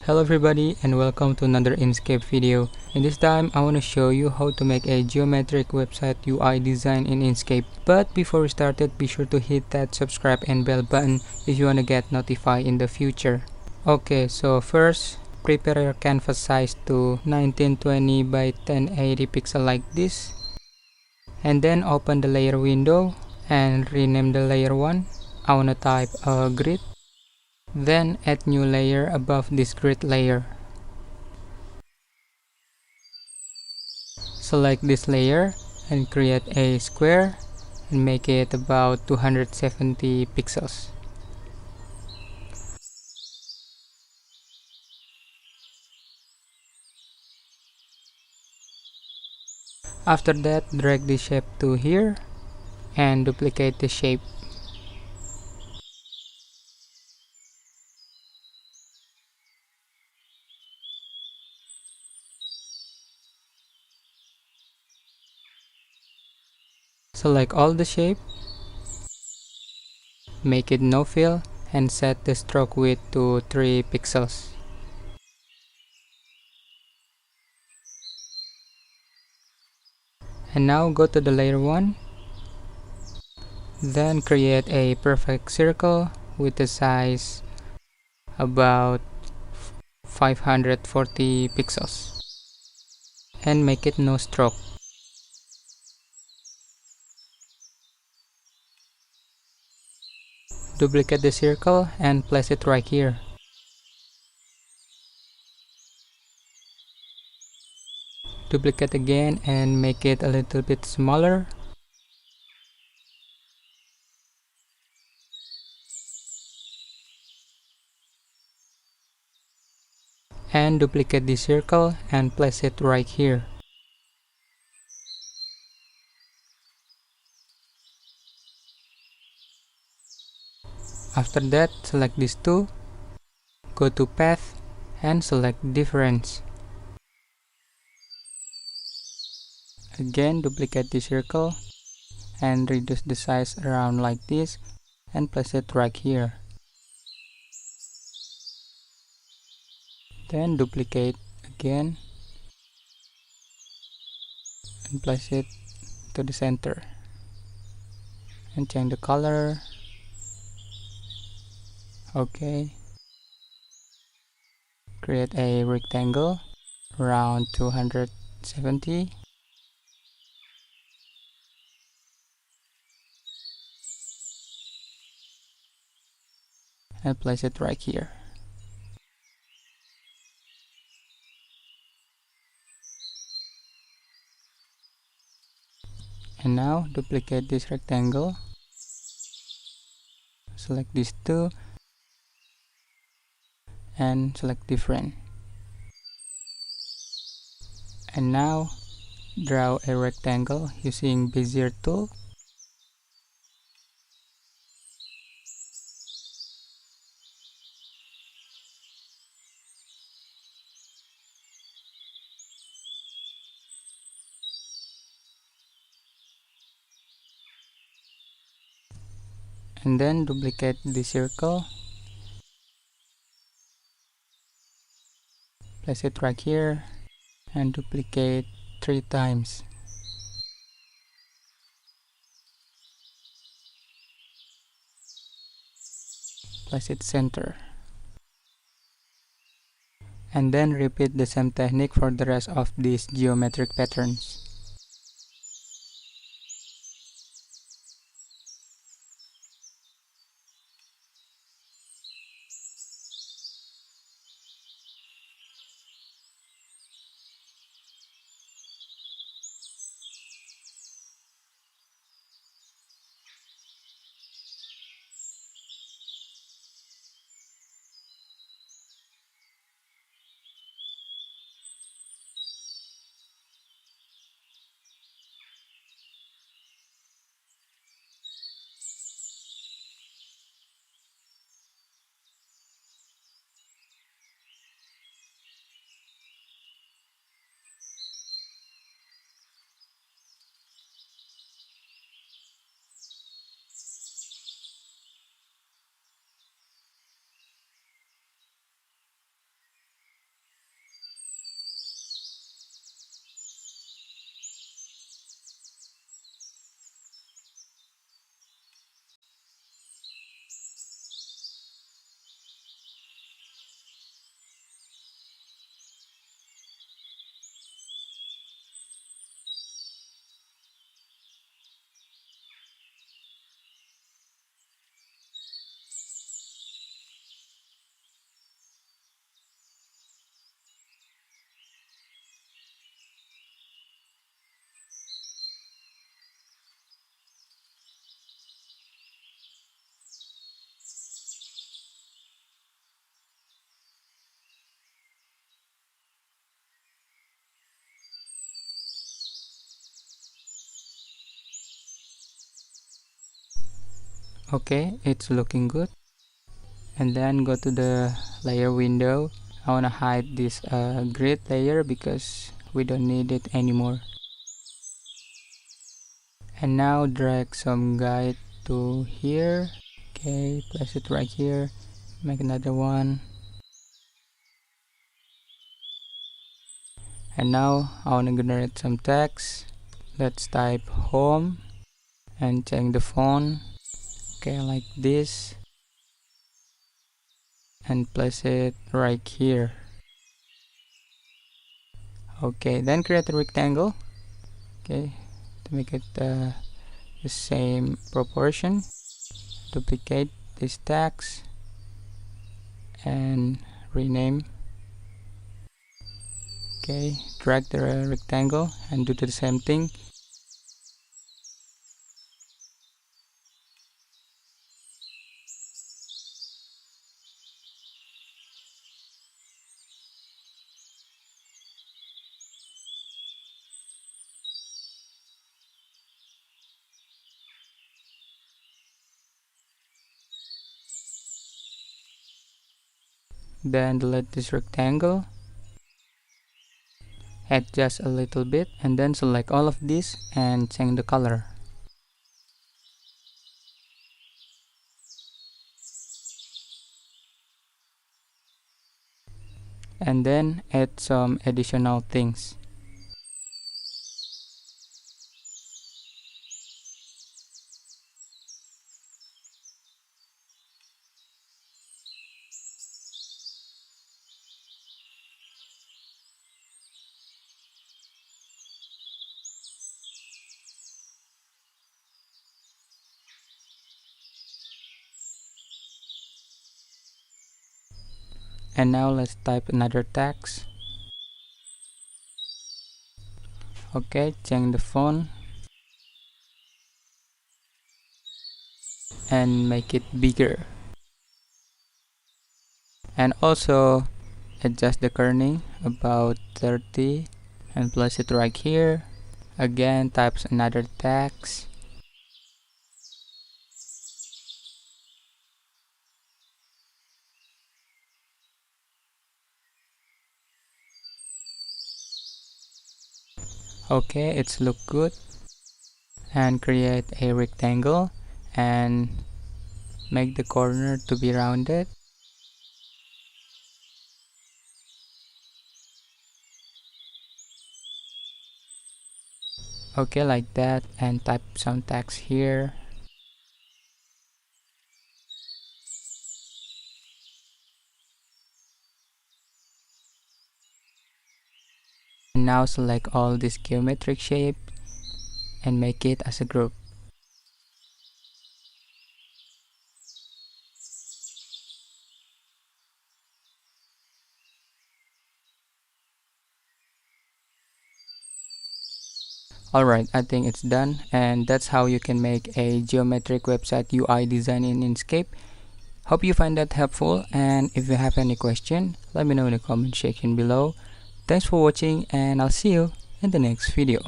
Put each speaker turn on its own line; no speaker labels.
Hello everybody and welcome to another Inkscape video. In this time I want to show you how to make a geometric website UI design in Inkscape. But before we start it, be sure to hit that subscribe and bell button if you want to get notified in the future. Okay, so first prepare your canvas size to 1920 by 1080 pixel like this. And then open the layer window and rename the layer 1. I want to type a grid. Then add new layer above this grid layer. Select this layer and create a square and make it about 270 pixels. After that, drag the shape to here and duplicate the shape. Select all the shape, make it no fill, and set the stroke width to 3 pixels. And now go to the layer 1. Then create a perfect circle with a size about 540 pixels. And make it no stroke. Duplicate the circle and place it right here. Duplicate again and make it a little bit smaller. And duplicate the circle and place it right here. After that, select these two, go to Path and select Difference. Again, duplicate the circle and reduce the size around like this and place it right here. Then duplicate again and place it to the center and change the color. Okay, create a rectangle around 270 and place it right here. And now duplicate this rectangle, select these two and select different. And now draw a rectangle using Bezier tool. And then duplicate the circle, place it right here and duplicate 3 times. Place it center. And then repeat the same technique for the rest of these geometric patterns. Okay, it's looking good. And then go to the layer window. I want to hide this grid layer because we don't need it anymore. And now drag some guide to here. Okay, place it right here. Make another one. And now I want to generate some text. Let's type home and change the font. Okay, like this. And place it right here. Okay, then create a rectangle. Okay, to make it the same proportion. Duplicate this text and rename. Okay, drag the rectangle and do the same thing. Then delete this rectangle, adjust a little bit, and then select all of this and change the color. And then add some additional things. And now let's type another text. Okay, change the font and make it bigger. And also adjust the kerning about 30 and place it right here. Again, type another text. Okay, it's look good. And create a rectangle and make the corner to be rounded. Okay, like that, and type some text here. And now select all this geometric shape and make it as a group. Alright, I think it's done, and that's how you can make a geometric website UI design in Inkscape. Hope you find that helpful, and if you have any question, let me know in the comment section below. Thanks for watching, and I'll see you in the next video.